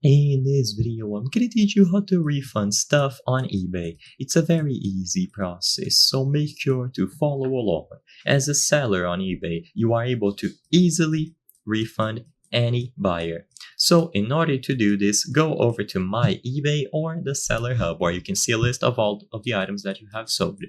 In this video, I'm gonna teach you how to refund stuff on eBay. It's a very easy process, so make sure to follow along. As a seller on eBay, you are able to easily refund any buyer. So in order to do this, go over to My eBay or the Seller Hub, where you can see a list of all of the items that you have sold.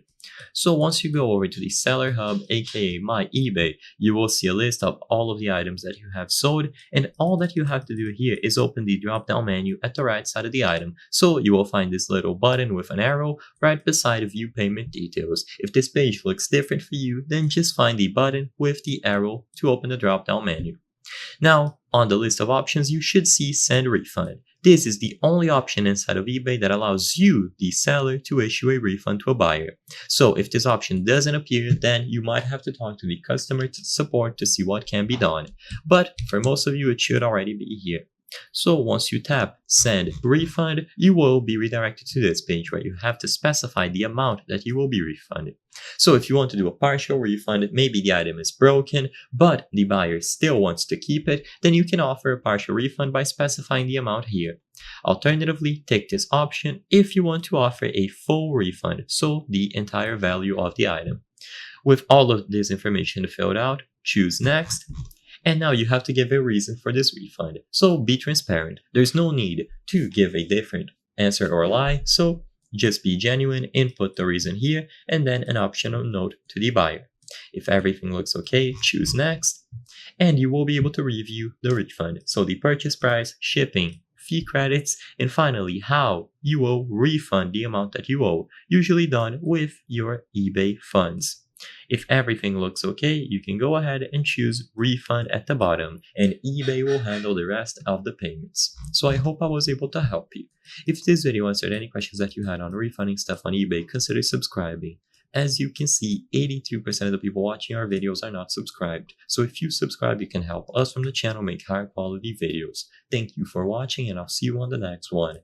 So once you go over to the Seller Hub, aka My eBay, you will see a list of all of the items that you have sold, and all that you have to do here is open the drop down menu at the right side of the item. So you will find this little button with an arrow right beside View Payment Details. If this page looks different for you, then just find the button with the arrow to open the drop down menu. Now, on the list of options, you should see Send Refund. This is the only option inside of eBay that allows you, the seller, to issue a refund to a buyer. So if this option doesn't appear, then you might have to talk to the customer support to see what can be done. But for most of you, it should already be here. So once you tap Send Refund, you will be redirected to this page where you have to specify the amount that you will be refunded. So if you want to do a partial refund, maybe the item is broken, but the buyer still wants to keep it, then you can offer a partial refund by specifying the amount here. Alternatively, take this option if you want to offer a full refund, so the entire value of the item. With all of this information filled out, choose Next. And now you have to give a reason for this refund. So be transparent. There's no need to give a different answer or lie, so just be genuine, input the reason here, and then an optional note to the buyer. If everything looks okay, choose Next, and you will be able to review the refund. So the purchase price, shipping, fee credits, and finally how you will refund the amount that you owe, usually done with your eBay funds. If everything looks okay, you can go ahead and choose Refund at the bottom, and eBay will handle the rest of the payments. So I hope I was able to help you. If this video answered any questions that you had on refunding stuff on eBay, consider subscribing. As you can see, 82% of the people watching our videos are not subscribed. So if you subscribe, you can help us from the channel make higher quality videos. Thank you for watching, and I'll see you on the next one.